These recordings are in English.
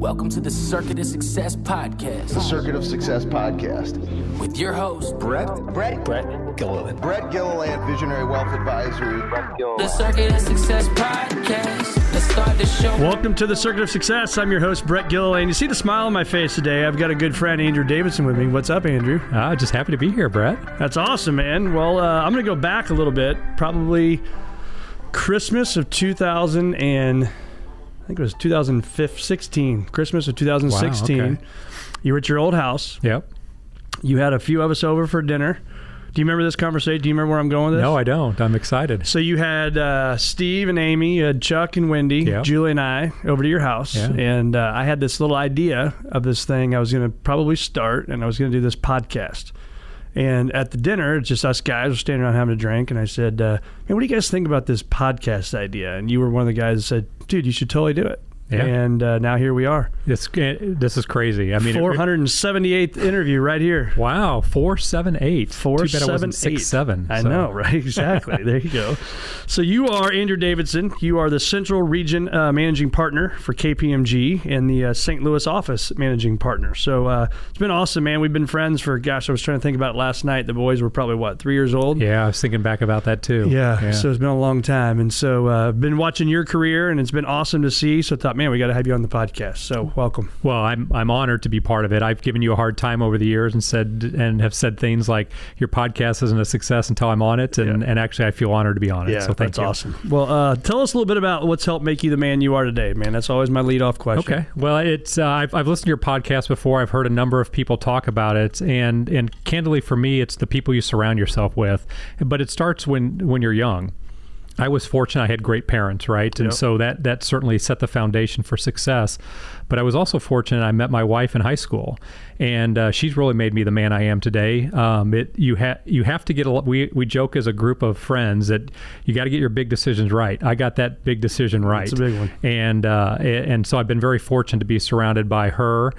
Welcome to the Circuit of Success Podcast. The Circuit of Success Podcast. With your host, Brett Gilliland. Brett Gilliland, Visionary Wealth Advisory. The Circuit of Success Podcast. Let's start the show. Welcome to the Circuit of Success. I'm your host, Brett Gilliland. You see the smile on my face today. I've got a good friend, Andrew Davidson, with me. What's up, Andrew? Just happy to be here, Brett. That's awesome, man. Well, I'm going to go back a little bit. Probably Christmas of 2016. Christmas of 2016. Wow, okay. You were at your old house. Yep. You had a few of us over for dinner. Do you remember this conversation? Do you remember where I'm going with this? No, I don't. I'm excited. So you had Steve and Amy, you had Chuck and Wendy, Yep. Julie and I over to your house. Yeah. And I had this little idea of this thing I was going to probably start, and I was going to do this podcast. And at the dinner, it's just us guys were standing around having a drink, and I said, man, what do you guys think about this podcast idea? And you were one of the guys that said, dude, you should totally do it. Yeah. And now here we are. This is crazy. I mean, 478th interview right here. Wow, 478. 478. Too bad it wasn't 67. I know, right? Exactly. There you go. So you are Andrew Davidson. You are the Central Region Managing Partner for KPMG and the St. Louis office Managing Partner. So it's been awesome, man. We've been friends for, I was trying to think about it last night. The boys were probably, 3 years old? Yeah, I was thinking back about that too. Yeah. So it's been a long time. And so I've been watching your career, and it's been awesome to see. So I thought, man, we got to have you on the podcast. So welcome. Well, I'm honored to be part of it. I've given you a hard time over the years and have said things like your podcast isn't a success until I'm on it, and actually I feel honored to be on it. Yeah, so thank that's you. awesome. Well, tell us a little bit about what's helped make you the man you are today, man. That's always my lead-off question. Okay. Well, it's I've listened to your podcast before. I've heard a number of people talk about it, and candidly for me, it's the people you surround yourself with. But it starts when you're young. I was fortunate I had great parents, right? And so that certainly set the foundation for success. But I was also fortunate I met my wife in high school, and she's really made me the man I am today. You have to get we joke as a group of friends that you got to get your big decisions right. I got that big decision right. That's a big one. And so I've been very fortunate to be surrounded by her,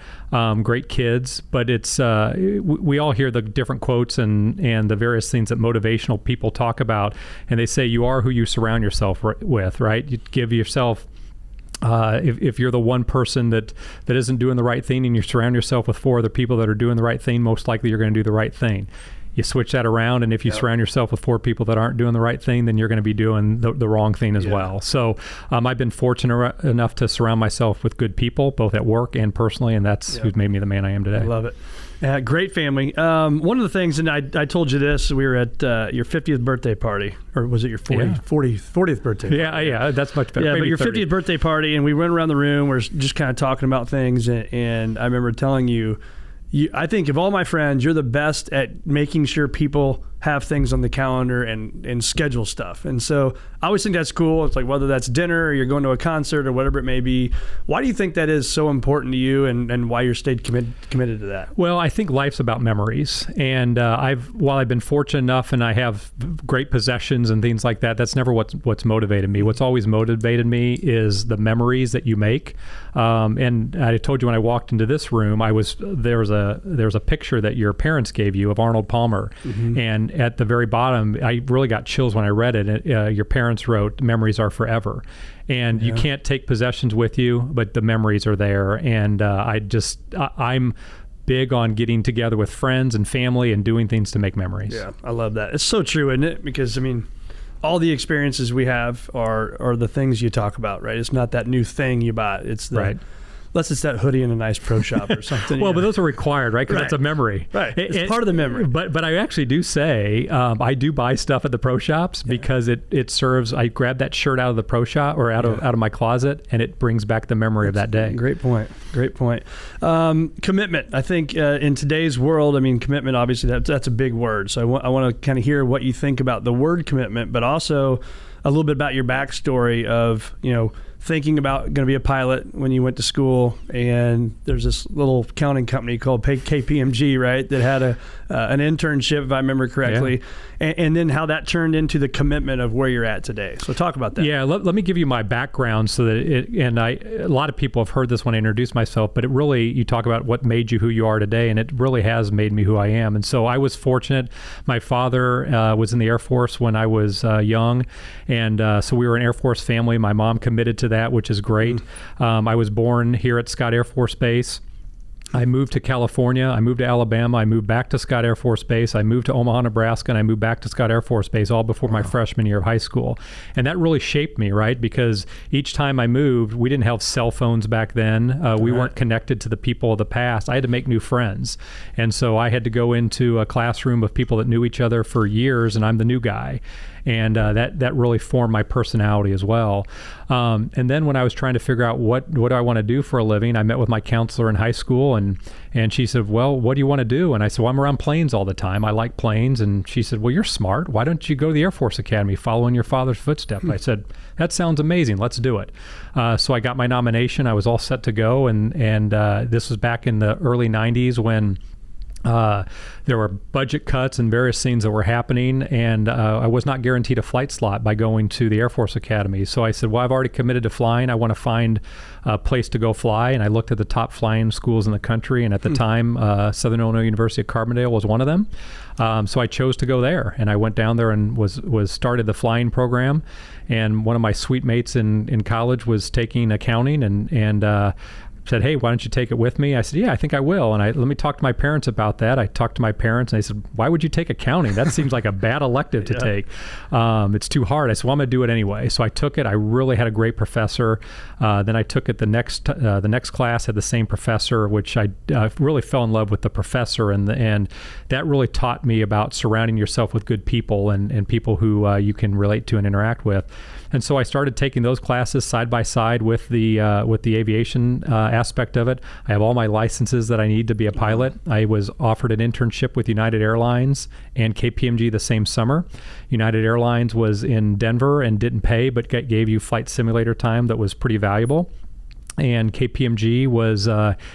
great kids. But it's we all hear the different quotes and the various things that motivational people talk about, and they say you are who you surround yourself with, right? You give yourself. If you're the one person that isn't doing the right thing, and you surround yourself with 4 other people that are doing the right thing, most likely you're going to do the right thing. You switch that around, and if you surround yourself with 4 people that aren't doing the right thing, then you're going to be doing the wrong thing as well. So I've been fortunate enough to surround myself with good people, both at work and personally, and that's who's made me the man I am today. I love it. Great family. One of the things, and I told you this, we were at your 50th birthday party, or was it your 40th birthday party? Yeah, that's much better. Yeah, Maybe but your 30th 50th birthday party, and we went around the room, we're just kind of talking about things, and I remember telling you, I think of all my friends, you're the best at making sure people have things on the calendar and schedule stuff. And so I always think that's cool. It's like whether that's dinner or you're going to a concert or whatever it may be. Why do you think that is so important to you, and why you're stayed committed to that? Well, I think life's about memories. And while I've been fortunate enough and I have great possessions and things like that, that's never what's motivated me. What's always motivated me is the memories that you make. And I told you when I walked into this room, there was a picture that your parents gave you of Arnold Palmer. Mm-hmm. And at the very bottom, I really got chills when I read it. Your parents wrote, "Memories are forever." And you can't take possessions with you, but the memories are there. And I'm big on getting together with friends and family and doing things to make memories. Yeah, I love that. It's so true, isn't it? Because, I mean, all the experiences we have are the things you talk about, right? It's not that new thing you buy. It's the... Unless it's that hoodie in a nice pro shop or something. Well, but those are required, right? Because it's a memory. Right. It's part of the memory. But I actually do say, I do buy stuff at the pro shops because it serves, I grab that shirt out of the pro shop or out of my closet, and it brings back the memory of that day. Great point. Commitment. I think in today's world, I mean, commitment, obviously, that's a big word. So I want to kind of hear what you think about the word commitment, but also a little bit about your backstory of, thinking about going to be a pilot when you went to school, and there's this little accounting company called KPMG, right, that had an internship, if I remember correctly, and then how that turned into the commitment of where you're at today. So talk about that. Yeah, let me give you my background so that a lot of people have heard this when I introduce myself, but it really, you talk about what made you who you are today, and it really has made me who I am. And so I was fortunate. My father was in the Air Force when I was young, and so we were an Air Force family. My mom committed to that, which is great. I was born here at Scott Air Force Base. I moved to California, I moved to Alabama, I moved back to Scott Air Force Base, I moved to Omaha, Nebraska, and I moved back to Scott Air Force Base all before my freshman year of high school. And that really shaped me, right? Because each time I moved, we didn't have cell phones back then. We weren't connected to the people of the past. I had to make new friends. And so I had to go into a classroom of people that knew each other for years, and I'm the new guy. And that really formed my personality as well. And then when I was trying to figure out what do I want to do for a living, I met with my counselor in high school, and she said, well, what do you want to do? And I said, well, I'm around planes all the time. I like planes. And she said, well, you're smart. Why don't you go to the Air Force Academy, follow in your father's footsteps? I said, that sounds amazing. Let's do it. So I got my nomination. I was all set to go. And this was back in the early 90s when there were budget cuts and various things that were happening, and I was not guaranteed a flight slot by going to the Air Force Academy. So I said, well, I've already committed to flying. I want to find a place to go fly. And I looked at the top flying schools in the country, and at the time, Southern Illinois University at Carbondale was one of them. So I chose to go there, and I went down there and was started the flying program. And one of my suite mates in college was taking accounting, and said, hey, why don't you take it with me? I said, yeah, I think I will. And let me talk to my parents about that. I talked to my parents, and they said, why would you take accounting? That seems like a bad elective to take. It's too hard. I said, well, I'm going to do it anyway. So I took it. I really had a great professor. Then I took it the next class, had the same professor, which I really fell in love with the professor. And that really taught me about surrounding yourself with good people and people who you can relate to and interact with. And so I started taking those classes side by side with the aviation aspect of it. I have all my licenses that I need to be a pilot. I was offered an internship with United Airlines and KPMG the same summer. United Airlines was in Denver and didn't pay, but gave you flight simulator time that was pretty valuable. And KPMG was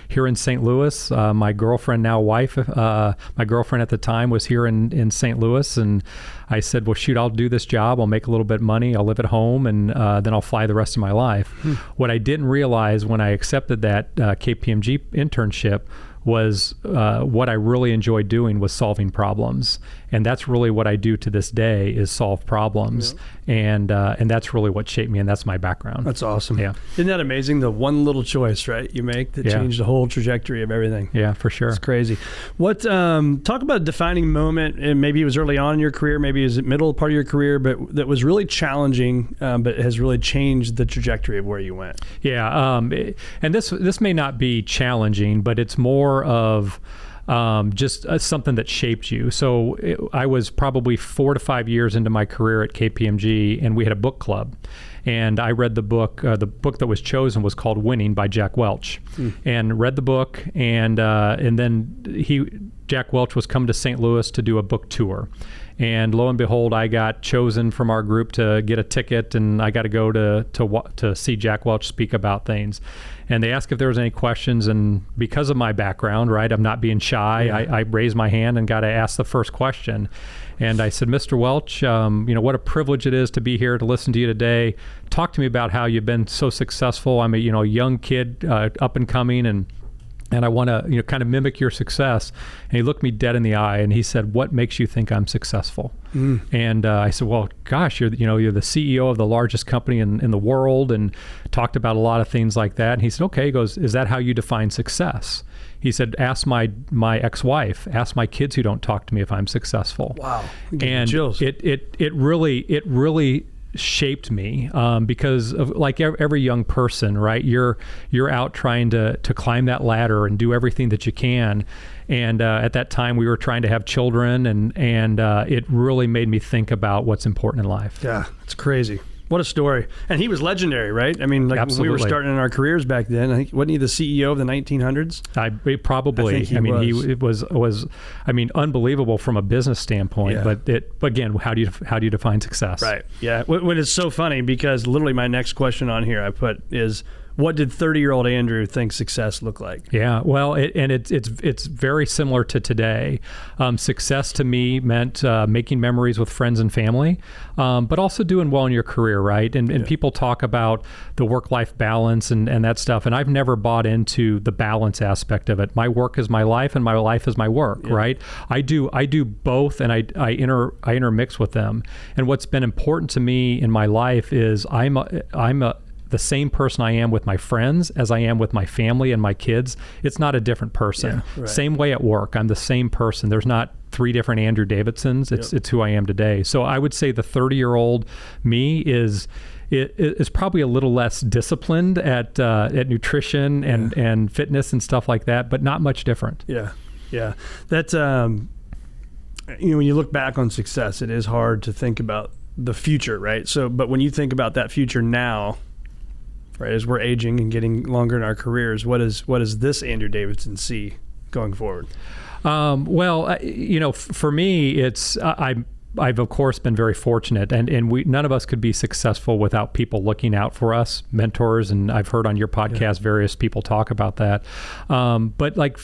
here in St. Louis. My girlfriend, now wife, my girlfriend at the time was here in St. Louis. And I said, well, shoot, I'll do this job. I'll make a little bit of money. I'll live at home, and then I'll fly the rest of my life. What I didn't realize when I accepted that KPMG internship was what I really enjoyed doing was solving problems. And that's really what I do to this day is solve problems. And that's really what shaped me, and that's my background. That's awesome. Yeah. Isn't that amazing? The one little choice, right, you make that changed the whole trajectory of everything. Yeah, for sure. It's crazy. What talk about a defining moment, and maybe it was early on in your career, maybe it was the middle part of your career, but that was really challenging, but has really changed the trajectory of where you went. Yeah, and this may not be challenging, but it's more of just something that shaped you. So I was probably 4 to 5 years into my career at KPMG, and we had a book club. And I read the book. The book that was chosen was called Winning by Jack Welch, and read the book. And then Jack Welch was coming to St. Louis to do a book tour. And lo and behold, I got chosen from our group to get a ticket, and I got to go to see Jack Welch speak about things. And they asked if there was any questions, and because of my background, right, I'm not being shy. I raised my hand and got to ask the first question. And I said, Mr. Welch, what a privilege it is to be here to listen to you today. Talk to me about how you've been so successful. I'm a young kid, up and coming, and I want to kind of mimic your success. And he looked me dead in the eye, and he said, what makes you think I'm successful? And I said, well, gosh, you're the CEO of the largest company in the world, and talked about a lot of things like that. And he said, okay. He goes, is that how you define success? He said, ask my ex-wife, ask my kids who don't talk to me if I'm successful. Wow. And chills. It really shaped me, because of, like every young person, right? You're out trying to climb that ladder and do everything that you can. And at that time, we were trying to have children, and it really made me think about what's important in life. Yeah, it's crazy. What a story. And he was legiondary, right? I mean, like Absolutely. when we were starting in our carears back then, I think, wasn't he the CEO of the 1900s? Probably. He was unbelievable from a business standpoint. Yeah. But again, how do you define success? Right. Yeah. When it's so funny, because literally my next question on here I put is, what did 30-year-old Andrew think success looked like? Yeah, well, it's very similar to today. Success to me meant making memories with friends and family, but also doing well in your career, right? And people talk about the work-life balance and that stuff, and I've never bought into the balance aspect of it. My work is my life, and my life is my work, right? I do both, and I intermix with them. And what's been important to me in my life is I'm the same person I am with my friends as I am with my family and my kids. It's not a different person. Yeah, right. Same way at work. I'm the same person. There's not 3 different Andrew Davidsons. It's who I am today. So I would say the 30-year-old me is probably a little less disciplined at nutrition and fitness and stuff like that, but not much different. Yeah. That's when you look back on success, it is hard to think about the future, right? So, but when you think about that future now, right, as we're aging and getting longer in our careers, what does this Andrew Davidson see going forward? For me, it's I've of course been very fortunate, and we none of us could be successful without people looking out for us, mentors, and I've heard on your podcast various people talk about that. But like,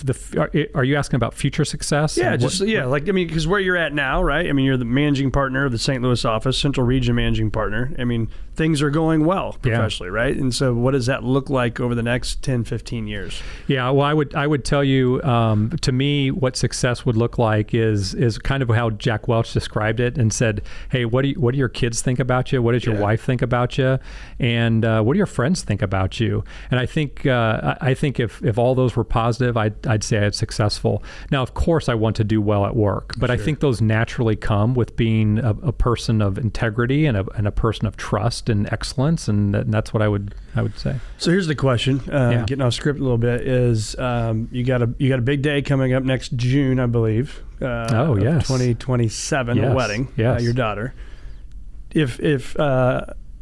are you asking about future success? Yeah, because where you're at now, right? I mean, you're the managing partner of the St. Louis office, Central Region managing partner. I mean, things are going well professionally, right? And so, what does that look like over the next 10, 15 years? Yeah, well, I would tell you, to me, what success would look like is kind of how Jack Welch described it and said, hey, what do your kids think about you? What does your wife think about you? And what do your friends think about you? And I think if all those were positive, I'd say I'm successful. Now, of course, I want to do well at work, but I think those naturally come with being a person of integrity and a person of trust and excellence, and that's what I would say. So here's the question, getting off script a little bit, is you got a big day coming up next June, I believe. 2027, a wedding, your daughter.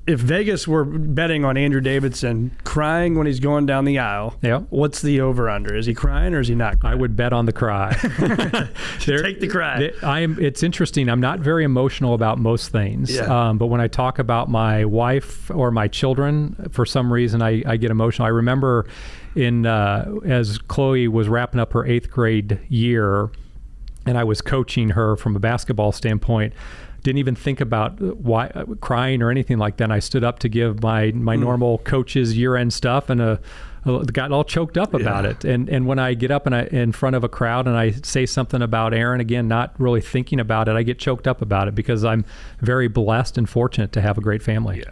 If Vegas were betting on Andrew Davidson crying when he's going down the aisle, what's the over/under? Is he crying or is he not crying? I would bet on the cry. Take the cry. It's interesting. I'm not very emotional about most things, but when I talk about my wife or my children, for some reason I get emotional. I remember as Chloe was wrapping up her 8th grade year, and I was coaching her from a basketball standpoint. Didn't even think about why crying or anything like that. And I stood up to give my normal coach's year-end stuff, and got all choked up about it. And when I get up in front of a crowd and I say something about Aaron, again, not really thinking about it, I get choked up about it because I'm very blessed and fortunate to have a great family.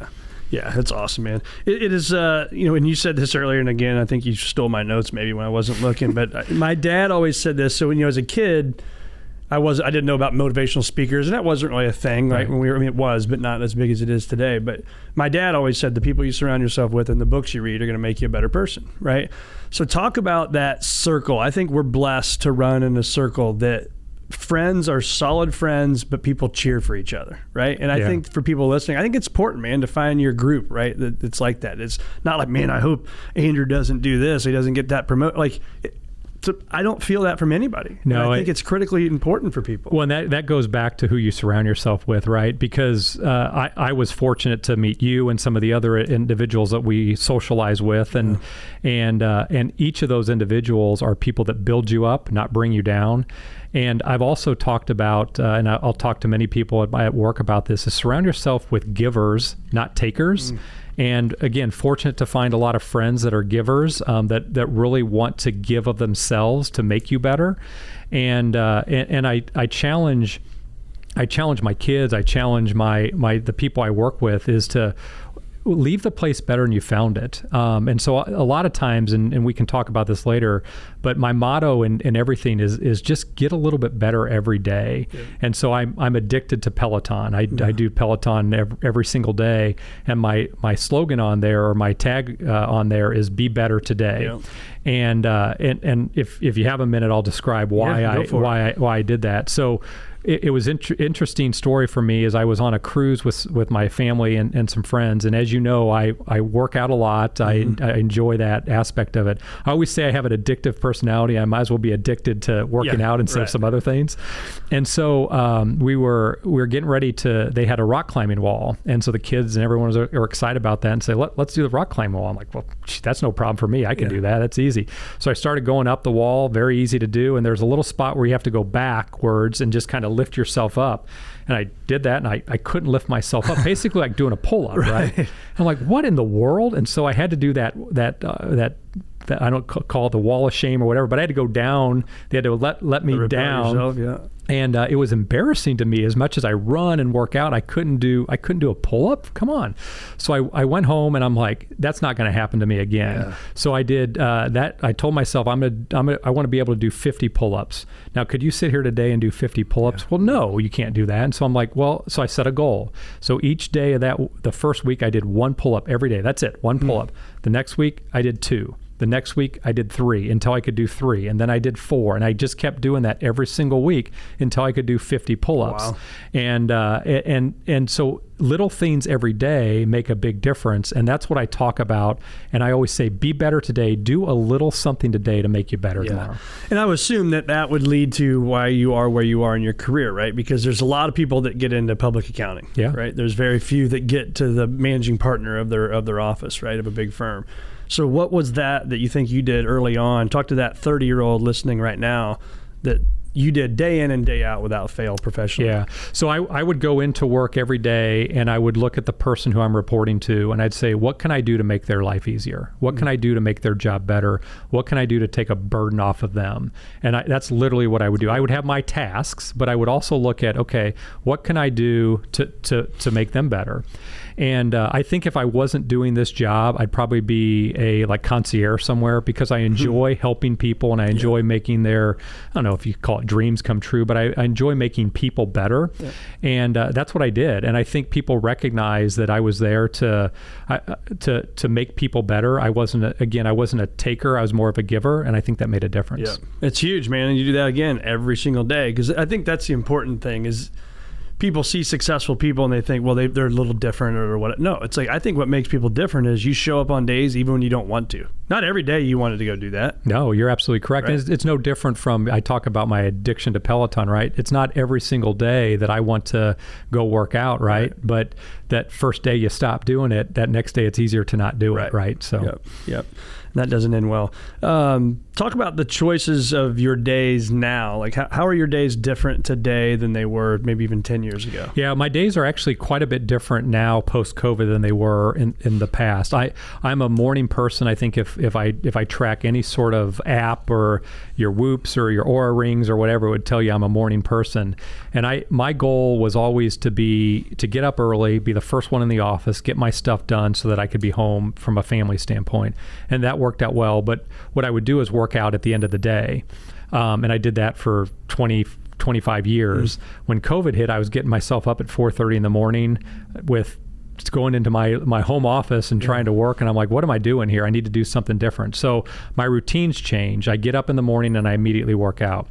Yeah, that's awesome, man. It is, and you said this earlier, and again, I think you stole my notes maybe when I wasn't looking, but my dad always said this. So when as a kid, I didn't know about motivational speakers, and that wasn't really a thing, right? It was, but not as big as it is today. But my dad always said the people you surround yourself with and the books you read are going to make you a better person, right? So talk about that circle. I think we're blessed to run in a circle that friends are solid friends, but people cheer for each other, right? And I think for people listening, I think it's important, man, to find your group, right? That it's like that. It's not like, man, I hope Andrew doesn't do this, he doesn't get that promoted. So I don't feel that from anybody. No, I think it's critically important for people. Well, and that goes back to who you surround yourself with, right? Because I was fortunate to meet you and some of the other individuals that we socialize with, and each of those individuals are people that build you up, not bring you down. And I've also talked about, and I'll talk to many people at work about this, is surround yourself with givers, not takers. And again, fortunate to find a lot of friends that are givers, that really want to give of themselves to make you better. And I challenge my kids, I challenge the people I work with, is to leave the place better than you found it. And so a lot of times, and we can talk about this later, but my motto in everything is just get a little bit better every day. Yeah. And so I'm addicted to Peloton. I do Peloton every single day. And my slogan on there, or my tag on there, is be better today. Yeah. And if you have a minute, I'll describe why I did that. So it was interesting story for me, as I was on a cruise with my family and some friends. And as you know, I work out a lot. I enjoy that aspect of it. I always say I have an addictive personality. I might as well be addicted to working out instead of some other things. And so we were getting ready they had a rock climbing wall. And so the kids and everyone are excited about that and say, let's do the rock climbing wall. I'm like, well, that's no problem for me. I can do that. That's easy. So I started going up the wall, very easy to do. And there's a little spot where you have to go backwards and just kind of lift yourself up. And I did that, and I couldn't lift myself up, basically like doing a pull-up, right? I'm like, what in the world? And so I had to do that I don't call it the wall of shame or whatever, but I had to go down. They had to let me down. Yourself, yeah. And it was embarrassing to me. As much as I run and work out, I couldn't do a pull-up. Come on. So I went home and I'm like, that's not going to happen to me again. Yeah. So I did that. I told myself I want to be able to do 50 pull-ups. Now, could you sit here today and do 50 pull-ups? Yeah. Well, no, you can't do that. And so I'm like, so I set a goal. So each day of the first week I did 1 pull-up every day. That's it, 1 pull-up. The next week I did 2. The next week I did 3 until I could do 3, and then I did 4, and I just kept doing that every single week until I could do 50 pull-ups. Wow. And so little things every day make a big difference, and that's what I talk about. And I always say, be better today. Do a little something today to make you better tomorrow. And I would assume that would lead to why you are where you are in your career, right? Because there's a lot of people that get into public accounting, right? There's very few that get to the managing partner of their office, right, of a big firm. So what was that you think you did early on? Talk to that 30-year-old listening right now that you did day in and day out without fail professionally. Yeah. So I would go into work every day and I would look at the person who I'm reporting to and I'd say, what can I do to make their life easier? What can I do to make their job better? What can I do to take a burden off of them? And that's literally what I would do. I would have my tasks, but I would also look at, okay, what can I do to make them better? And I think if I wasn't doing this job, I'd probably be a concierge somewhere, because I enjoy helping people and I enjoy making their, I don't know if you call it dreams come true, but I enjoy making people better. Yeah. And that's what I did. And I think people recognize that I was there to make people better. I wasn't a taker. I was more of a giver. And I think that made a difference. Yeah. It's huge, man. And you do that again every single day, because I think that's the important thing is people see successful people and they think, well, they're a little different or what. No, it's like, I think what makes people different is you show up on days even when you don't want to. Not every day you wanted to go do that. No, you're absolutely correct. Right. And it's no different from, I talk about my addiction to Peloton, right? It's not every single day that I want to go work out, right? But that first day you stop doing it, that next day it's easier to not do it, right? So, Yep. That doesn't end well. Talk about the choices of your days now. Like, how are your days different today than they were maybe even 10 years ago? Yeah, my days are actually quite a bit different now post-COVID than they were in the past. I'm a morning person. I think if I track any sort of app or your Whoops or your Oura Rings or whatever, it would tell you I'm a morning person. And my goal was always to get up early, be the first one in the office, get my stuff done so that I could be home from a family standpoint. And that worked out well. But what I would do is work out at the end of the day. And I did that for 25 years. When COVID hit, I was getting myself up at 4:30 in the morning with going into my home office and trying to work. And I'm like, what am I doing here? I need to do something different. So my routines change. I get up in the morning and I immediately work out.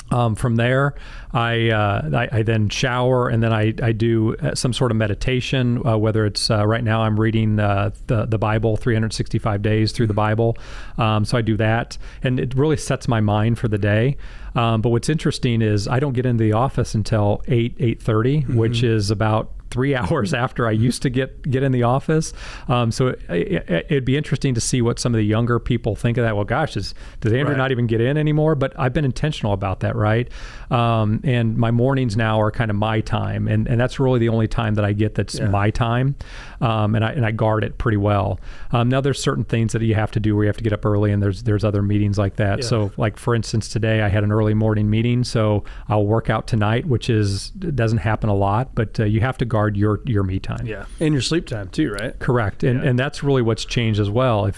From there, I then shower, and then I do some sort of meditation, whether it's right now I'm reading the Bible, 365 days through the Bible. So I do that, and it really sets my mind for the day. But what's interesting is I don't get into the office until 8:30, which is about 3 hours after I used to get in the office. So it'd be interesting to see what some of the younger people think of that. Well, gosh, does Andrew not even get in anymore? But I've been intentional about that, right? And my mornings now are kind of my time. And that's really the only time that I get that's my time. And I guard it pretty well. Now there's certain things that you have to do where you have to get up early, and there's other meetings like that. Yeah. So like, for instance, today I had an early morning meeting, so I'll work out tonight, which doesn't happen a lot, but you have to guard your me time. Yeah, and your sleep time too, right? Correct, and that's really what's changed as well.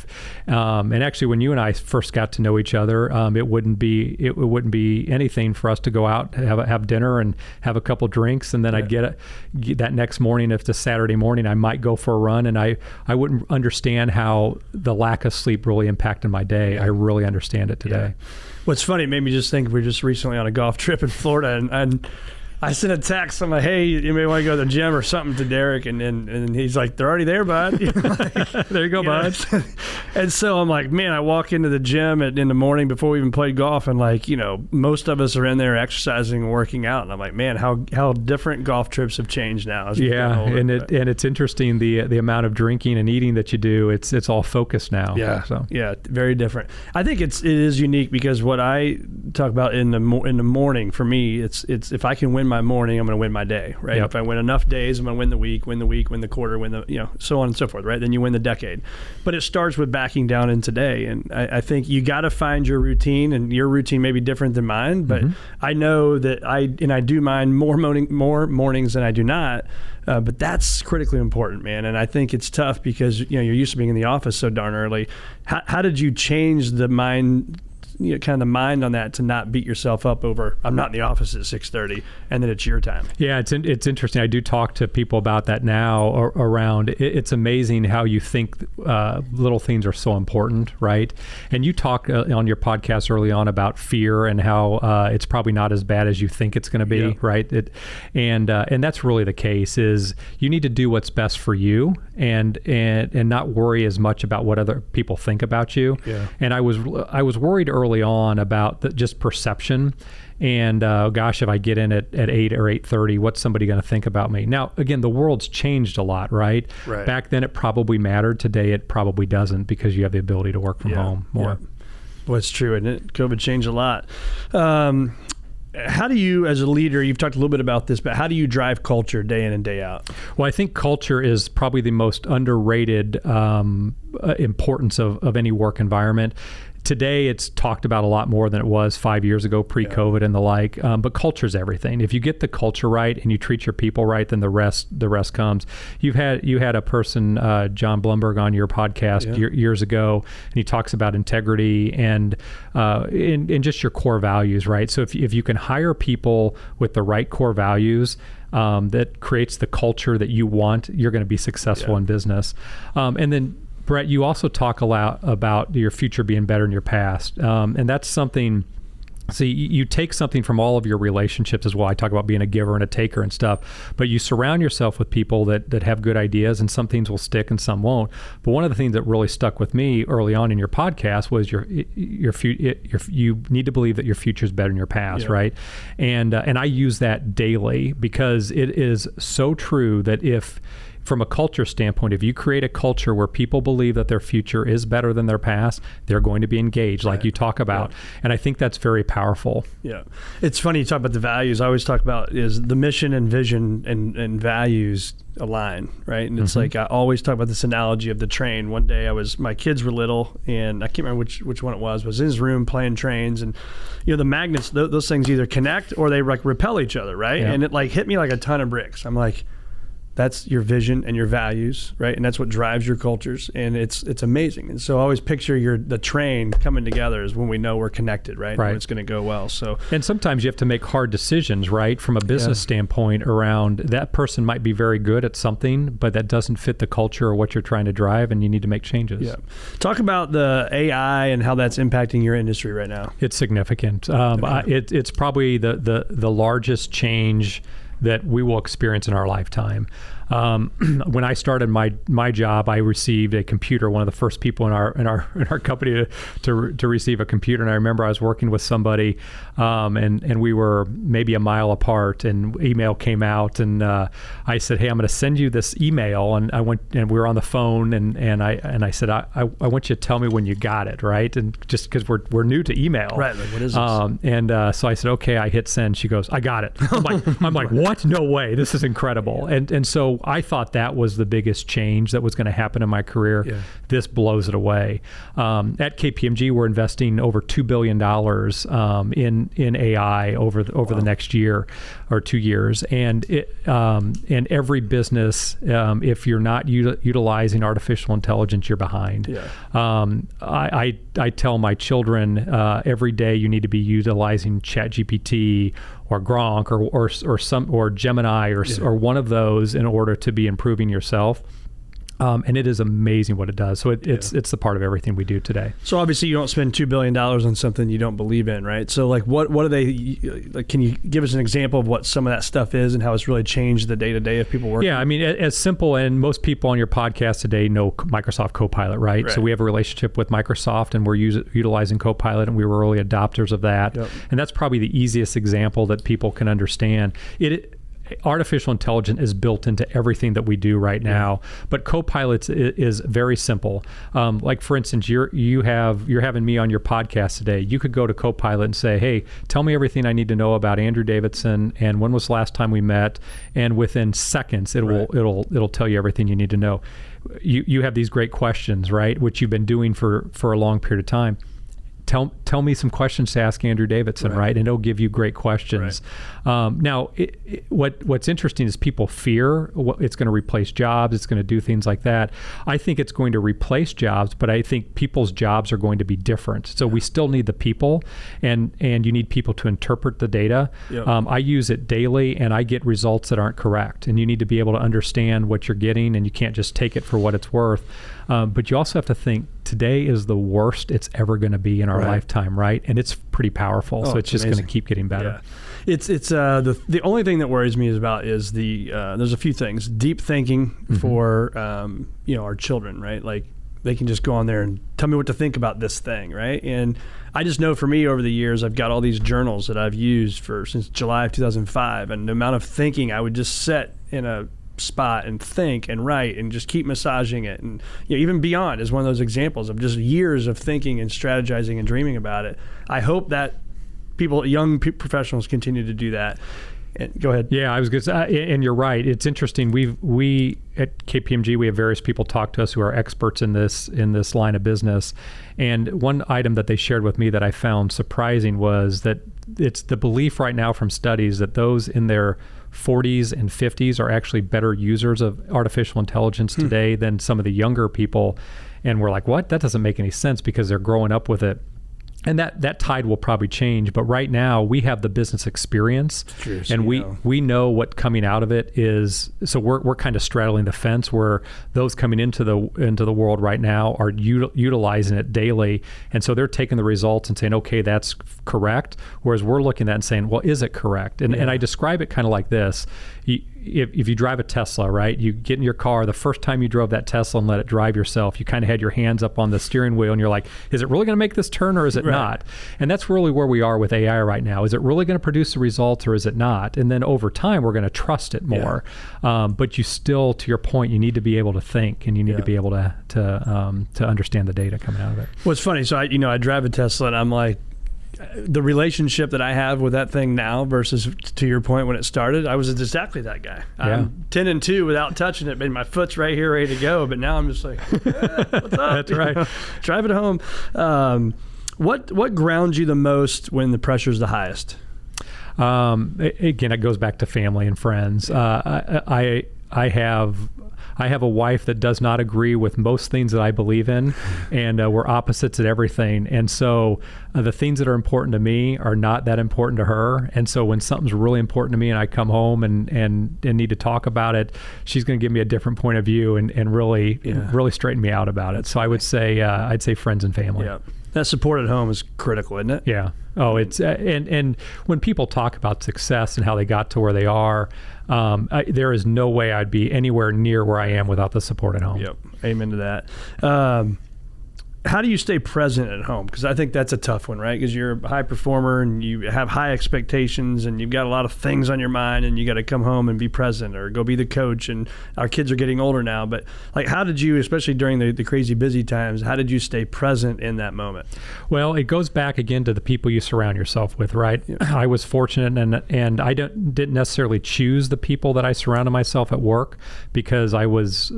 And actually, when you and I first got to know each other, it wouldn't be anything for us to go out, have dinner, and have a couple drinks, and then I'd get that next morning. If it's a Saturday morning, I might go for a run, and I wouldn't understand how the lack of sleep really impacted my day. I really understand it today. Yeah. What's funny, it made me just think, we were just recently on a golf trip in Florida, and I sent a text. I'm like, hey, you may want to go to the gym or something to Derek. And he's like, they're already there, bud. There you go, bud. And so I'm like, man, I walk into the gym in the morning before we even played golf. And most of us are in there exercising and working out. And I'm like, man, how different golf trips have changed now. Yeah. And it's interesting, the amount of drinking and eating that you do, it's all focused now. Yeah. So. Yeah. Very different. I think it is unique because what I talk about in the morning, for me, it's if I can win my morning, I'm going to win my day, right? Yep. If I win enough days, I'm going to win the week, win the quarter, win the, so on and so forth, right? Then you win the decade. But it starts with backing down in today. And I think you got to find your routine, and your routine may be different than mine, but I know that I do mine more mornings than I do not. But that's critically important, man. And I think it's tough because, you're used to being in the office so darn early. How did you change the mind, kind of the mind on that, to not beat yourself up over, I'm not in the office at 6:30 and then it's your time? Yeah, it's interesting. I do talk to people about that now around. It's amazing how you think little things are so important, right? And you talked on your podcast early on about fear and how it's probably not as bad as you think it's going to be, right? And that's really the case. Is you need to do what's best for you and not worry as much about what other people think about you. Yeah. And I was worried early on about just perception and gosh, if I get in at 8 or 8:30, what's somebody going to think about me? Now, again, the world's changed a lot, right? Back then it probably mattered. Today it probably doesn't, because you have the ability to work from home more. Well, it's true, and COVID changed a lot. How do you, as a leader, you've talked a little bit about this, but how do you drive culture day in and day out? Well, I think culture is probably the most underrated importance of any work environment. Today, it's talked about a lot more than it was 5 years ago, pre-COVID and the like. But culture is everything. If you get the culture right and you treat your people right, then the rest comes. You had a person, John Blumberg, on your podcast years ago, and he talks about integrity and just your core values, right? So if you can hire people with the right core values, that creates the culture that you want, you're going to be successful in business. And then, Brett, you also talk a lot about your future being better than your past. And that's something, see, you take something from all of your relationships as well. I talk about being a giver and a taker and stuff, but you surround yourself with people that have good ideas, and some things will stick and some won't. But one of the things that really stuck with me early on in your podcast was you need to believe that your future is better than your past, right? And I use that daily, because it is so true that from a culture standpoint, if you create a culture where people believe that their future is better than their past, they're going to be engaged, like you talk about. And I think that's very powerful. Yeah. It's funny you talk about the values. I always talk about is the mission and vision and values align, right? And it's like, I always talk about this analogy of the train. One day my kids were little, and I can't remember which one it was in his room playing trains, and the magnets, those things either connect or they like repel each other, right? And it like hit me like a ton of bricks. I'm like, that's your vision and your values, right? And that's what drives your cultures, and it's amazing. And so I always picture the train coming together is when we know we're connected, right? And it's going to go well. So, and sometimes you have to make hard decisions, right? From a business standpoint, around that person might be very good at something, but that doesn't fit the culture or what you're trying to drive, and you need to make changes. Yeah. Talk about the AI and how that's impacting your industry right now. It's significant. It's probably the largest change that we will experience in our lifetime. When I started my job, I received a computer. One of the first people in our company to receive a computer. And I remember I was working with somebody, and we were maybe a mile apart. And email came out, and I said, "Hey, I'm going to send you this email." And we were on the phone, and I said, "I want you to tell me when you got it, right?" And just because we're new to email, right? Like, what is this? So I said, "Okay." I hit send. She goes, "I got it." I'm like, "What? No way! This is incredible!" And so I thought that was the biggest change that was going to happen in my career. Yeah. This blows it away. At KPMG, we're investing over $2 billion in AI over the next year or 2 years. And every business, if you're not utilizing artificial intelligence, you're behind. Yeah. I tell my children every day you need to be utilizing ChatGPT or Gronk or Gemini or one of those in order to be improving yourself. And it is amazing what it does. So it's the part of everything we do today. So obviously you don't spend $2 billion on something you don't believe in, right? So like what are they, like, can you give us an example of what some of that stuff is and how it's really changed the day-to-day of people working? Yeah, I mean, as simple, and most people on your podcast today know Microsoft Copilot, right? So we have a relationship with Microsoft, and we're utilizing Copilot, and we were early adopters of that. Yep. And that's probably the easiest example that people can understand. artificial intelligence is built into everything that we do right now. But Copilot is very simple. Like for instance, you're having me on your podcast today. You could go to Copilot and say, hey, tell me everything I need to know about Andrew Davidson and when was the last time we met, and within seconds it'll tell you everything you need to know. You have these great questions, right, which you've been doing for a long period of time. Tell me some questions to ask Andrew Davidson, right? And it'll give you great questions. Now, what's interesting is people fear it's going to replace jobs. It's going to do things like that. I think it's going to replace jobs, but I think people's jobs are going to be different. So we still need the people, and you need people to interpret the data. I use it daily, and I get results that aren't correct. And you need to be able to understand what you're getting, and you can't just take it for what it's worth. But you also have to think today is the worst it's ever going to be in our lifetime, right? And it's pretty powerful, so it's just going to keep getting better. Yeah. It's the only thing that worries me is the there's a few things. Deep thinking for our children, right? Like they can just go on there and tell me what to think about this thing, right? And I just know for me over the years, I've got all these journals that I've used since July of 2005, and the amount of thinking I would just set in a spot and think and write and just keep massaging it, and even beyond is one of those examples of just years of thinking and strategizing and dreaming about it. I hope that young professionals continue to do that. And go ahead. Yeah, I was going to say, and you're right. It's interesting. We at KPMG, we have various people talk to us who are experts in this line of business. And one item that they shared with me that I found surprising was that it's the belief right now from studies that those in their 40s and 50s are actually better users of artificial intelligence today than some of the younger people. And we're like, what? That doesn't make any sense because they're growing up with it. And that tide will probably change. But right now we have the business experience, and we know what coming out of it is. So we're kind of straddling the fence where those coming into the world right now are utilizing it daily. And so they're taking the results and saying, okay, that's correct. Whereas we're looking at that and saying, well, is it correct? And I describe it kind of like this. If you drive a Tesla, right, you get in your car, the first time you drove that Tesla and let it drive yourself, you kind of had your hands up on the steering wheel and you're like, is it really going to make this turn or is it not? And that's really where we are with AI right now. Is it really going to produce the results or is it not? And then over time, we're going to trust it more. But you still, to your point, you need to be able to think, and you need to be able to understand the data coming out of it. Well, it's funny. So I drive a Tesla and I'm like, the relationship that I have with that thing now versus, to your point, when it started, I was exactly that guy. I'm 10 and 2 without touching it, and my foot's right here ready to go. But now I'm just like, what's up? That's right. Drive it home. What grounds you the most when the pressure's the highest? Again, it goes back to family and friends. I have a wife that does not agree with most things that I believe in, and we're opposites at everything. And so the things that are important to me are not that important to her. And so when something's really important to me and I come home and need to talk about it, she's going to give me a different point of view and really straighten me out about it. So I would say, I'd say friends and family. Yeah. That support at home is critical, isn't it? Yeah. Oh, it's and when people talk about success and how they got to where they are, there is no way I'd be anywhere near where I am without the support at home. Yep. Amen to that. How do you stay present at home? Because I think that's a tough one, right? Because you're a high performer and you have high expectations and you've got a lot of things on your mind and you got to come home and be present or go be the coach. And our kids are getting older now. But like, how did you, especially during the crazy busy times, how did you stay present in that moment? Well, it goes back again to the people you surround yourself with, right? Yeah. I was fortunate and I didn't necessarily choose the people that I surrounded myself at work because I was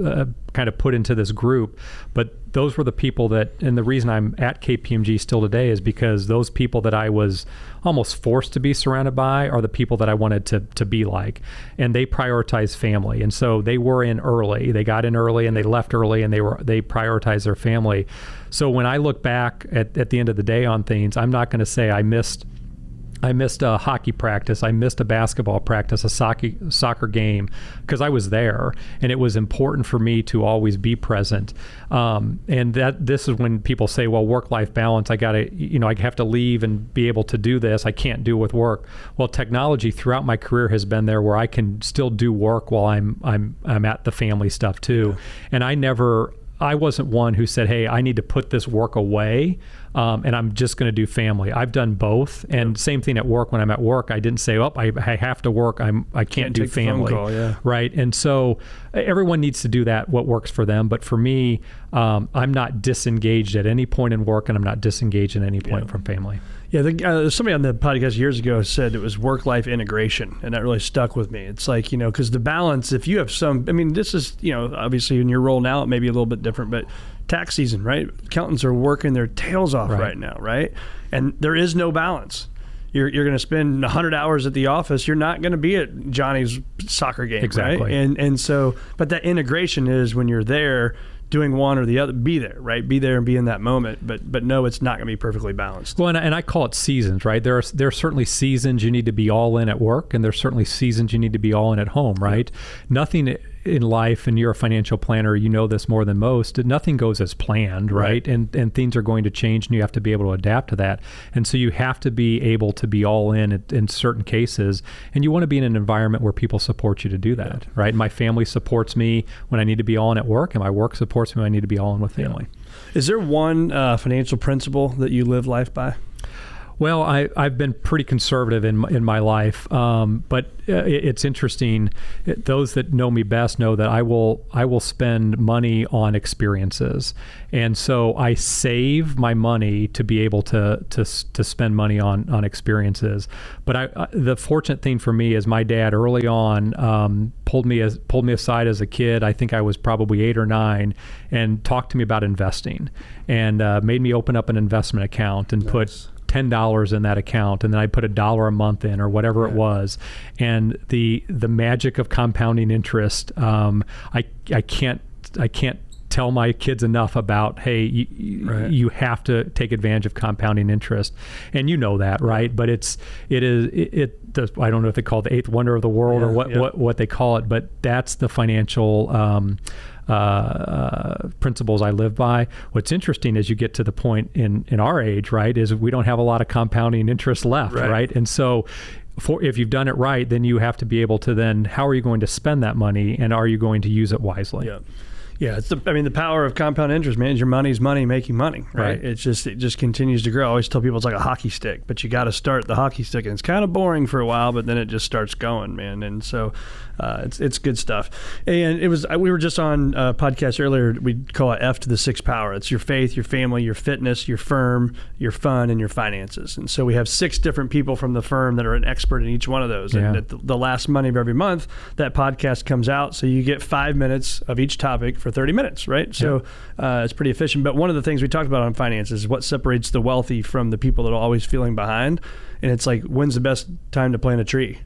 kind of put into this group. But those were the people that, and the reason I'm at KPMG still today is because those people that I was almost forced to be surrounded by are the people that I wanted to be like. And they prioritize family. And so they were in early. They got in early and they left early and they prioritized their family. So when I look back at the end of the day on things, I'm not going to say I missed a hockey practice, I missed a basketball practice, a soccer game, because I was there, and it was important for me to always be present. And this is when people say, well, work-life balance, I have to leave and be able to do this. I can't do with work. Well, technology throughout my career has been there where I can still do work while I'm at the family stuff too. And I wasn't one who said, hey, I need to put this work away. and I'm just going to do family. I've done both, and same thing at work. When I'm at work, I didn't say, "Oh, I have to work. I can't do family." Phone call, right? And so everyone needs to do that. What works for them, but for me, I'm not disengaged at any point in work, and I'm not disengaged at any point from family. Yeah, somebody on the podcast years ago said it was work-life integration, and that really stuck with me. It's like, because the balance, if you have this is, obviously in your role now, it may be a little bit different, but tax season, right? Accountants are working their tails off right now, right? And there is no balance. You're going to spend 100 hours at the office. You're not going to be at Johnny's soccer game, exactly. Right? And so, but that integration is when you're there, doing one or the other, be there, right? Be there and be in that moment. But no, it's not going to be perfectly balanced. Well, and I call it seasons, right? There are certainly seasons you need to be all in at work, and there's certainly seasons you need to be all in at home, right? Nothing in life, and you're a financial planner, you know this more than most, nothing goes as planned, right? And things are going to change, and you have to be able to adapt to that. And so you have to be able to be all in certain cases, and you want to be in an environment where people support you to do that, right? My family supports me when I need to be all in at work, and my work supports me when I need to be all in with family. Is there one financial principle that you live life by? Well, I've been pretty conservative in my life, but it's interesting. Those that know me best know that I will spend money on experiences, and so I save my money to be able to spend money on experiences. But the fortunate thing for me is my dad early on pulled me aside as a kid. I think I was probably 8 or 9, and talked to me about investing, and made me open up an investment account and put $10 in that account, and then I put $1 a month in, or whatever it was. And the magic of compounding interest, I can't tell my kids enough about, hey, you have to take advantage of compounding interest, and you know that, right? But it is I don't know if they call it the 8th wonder of the world or what they call it, but that's the financial principles I live by. What's interesting is you get to the point in our age, right, is we don't have a lot of compounding interest left, right? And so if you've done it right, then you have to be able to then, how are you going to spend that money, and are you going to use it wisely? Yeah, it's the power of compound interest, man. Your money's money making money, right? It just continues to grow. I always tell people it's like a hockey stick, but you got to start the hockey stick, and it's kind of boring for a while, but then it just starts going, man. And so it's good stuff. And we were just on a podcast earlier. We call it F to the 6th power. It's your faith, your family, your fitness, your firm, your fun, and your finances. And so we have 6 different people from the firm that are an expert in each one of those. And at the last Monday of every month, that podcast comes out, so you get 5 minutes of each topic for 30 minutes, right? So it's pretty efficient. But one of the things we talked about on finances is what separates the wealthy from the people that are always feeling behind. And it's like, when's the best time to plant a tree?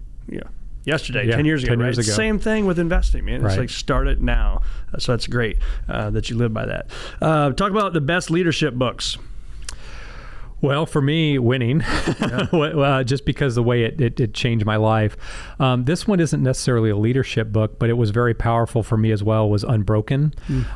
Yesterday, 10 years ago, 10 right? years ago. Same thing with investing, man. It's like, start it now. So that's great that you live by that. Talk about the best leadership books. Well, for me, winning, just because the way it changed my life. This one isn't necessarily a leadership book, but it was very powerful for me as well, was Unbroken.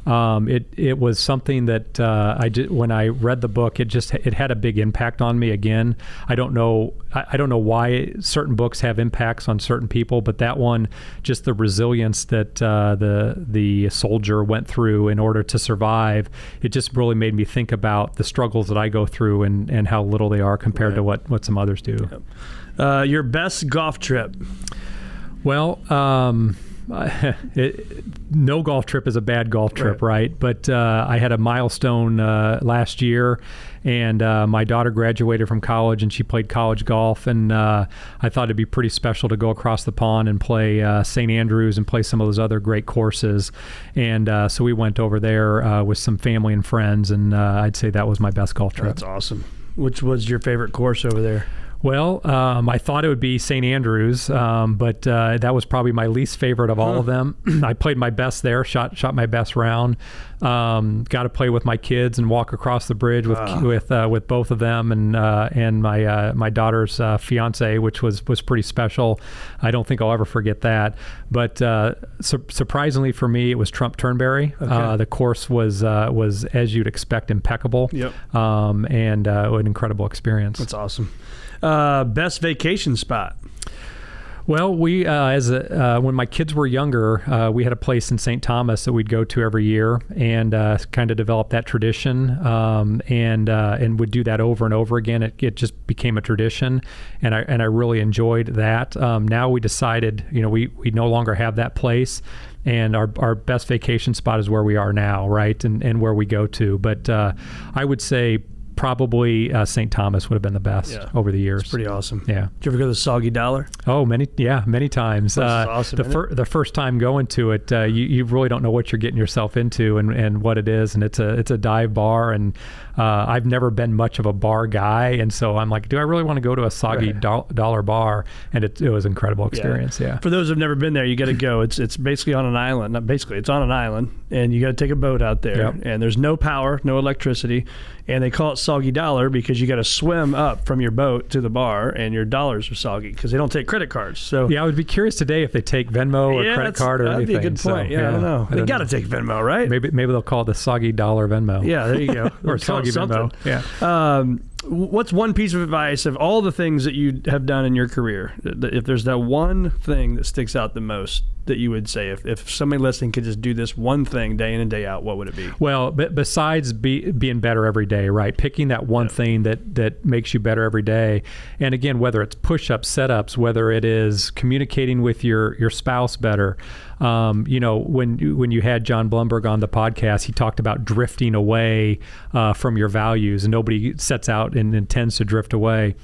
It was something that I did when I read the book. It had a big impact on me. Again, I don't know why certain books have impacts on certain people, but that one, just the resilience that the soldier went through in order to survive, it just really made me think about the struggles that I go through and how little they are compared to what some others do. Your best golf trip? Well, no golf trip is a bad golf trip, right? But I had a milestone last year, and my daughter graduated from college, and she played college golf, and I thought it'd be pretty special to go across the pond and play St. Andrews and play some of those other great courses. And so we went over there with some family and friends, and I'd say that was my best golf trip. That's awesome. Which was your favorite course over there? Well, I thought it would be St. Andrews, but that was probably my least favorite of all of them. I played my best there, shot my best round. Got to play with my kids and walk across the bridge with both of them and my daughter's fiance, which was pretty special. I don't think I'll ever forget that. But surprisingly for me, it was Trump Turnberry. The course was as you'd expect, impeccable. And an incredible experience. That's awesome. Best vacation spot? Well, we when my kids were younger, we had a place in St. Thomas that we'd go to every year, and kind of develop that tradition, and would do that over and over again. It just became a tradition, and I really enjoyed that. Now we decided, we no longer have that place, and our best vacation spot is where we are now, right, and where we go to. But I would say probably St. Thomas would have been the best over the years. It's pretty awesome. Yeah. Did you ever go to the Soggy Dollar? Oh, many times. Awesome, the first time going to it, you really don't know what you're getting yourself into and what it is, and it's a dive bar, and I've never been much of a bar guy, and so I'm like, do I really want to go to a Soggy Dollar bar? And it was an incredible experience. Yeah. For those who've never been there, you got to go. It's basically on an island. Not basically, it's on an island, and you got to take a boat out there, and there's no power, no electricity, and they call it Soggy Dollar because you got to swim up from your boat to the bar, and your dollars are soggy because they don't take credit cards. So I would be curious today if they take Venmo or credit card or that'd anything. That'd be a good point. So, I don't know. They got to take Venmo, right? Maybe they'll call it the Soggy Dollar Venmo. Yeah, there you go. Or Soggy Venmo. Yeah. What's one piece of advice of all the things that you have done in your career? If there's that one thing that sticks out the most that you would say, if somebody listening could just do this one thing day in and day out, what would it be? Well, besides being better every day, right? Picking that one thing that makes you better every day. And again, whether it's push-ups, set-ups, whether it is communicating with your spouse better. When you had John Blumberg on the podcast, he talked about drifting away from your values, and nobody sets out and intends to drift away.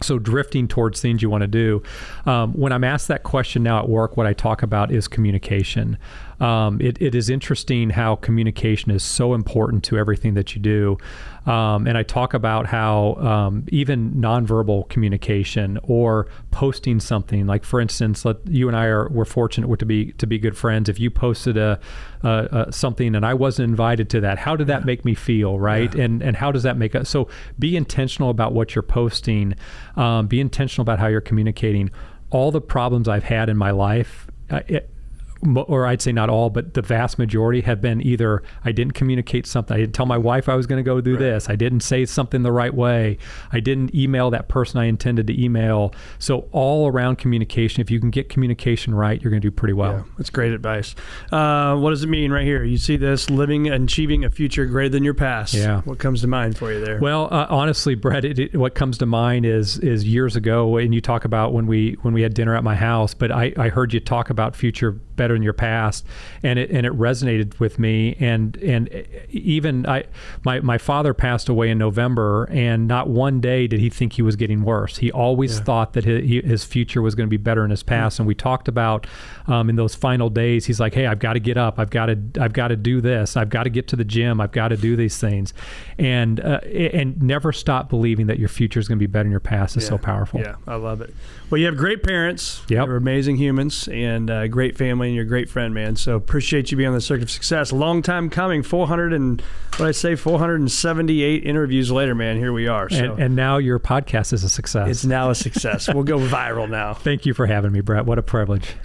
So drifting towards things you want to do. When I'm asked that question now at work, what I talk about is communication. It is interesting how communication is so important to everything that you do. And I talk about how even nonverbal communication or posting something, like for instance, you and I we're fortunate to be good friends. If you posted something and I wasn't invited to that, how did that make me feel, right? Yeah. And how does that make us? So be intentional about what you're posting. Be intentional about how you're communicating. All the problems I've had in my life, or I'd say not all, but the vast majority have been either I didn't communicate something. I didn't tell my wife I was going to go do this. I didn't say something the right way. I didn't email that person I intended to email. So all around communication, if you can get communication right, you're going to do pretty well. Yeah, that's great advice. What does it mean right here? You see this, living and achieving a future greater than your past. Yeah. What comes to mind for you there? Well, honestly, Brett, what comes to mind is years ago, and you talk about when we had dinner at my house, but I heard you talk about future better in your past, and it resonated with me. And even my father passed away in November, and not one day did he think he was getting worse. He always thought that his future was going to be better in his past. And we talked about in those final days, he's like, hey, I've got to get up, I've got to do this, I've got to get to the gym, I've got to do these things, and never stop believing that your future is going to be better in your past is so powerful. Yeah, I love it. Well, you have great parents. Yep. You're amazing humans, and a great family, and you're a great friend, man. So appreciate you being on the Circuit of Success. Long time coming. 478 interviews later, man. Here we are. So. And now your podcast is a success. It's now a success. We'll go viral now. Thank you for having me, Brett. What a privilege.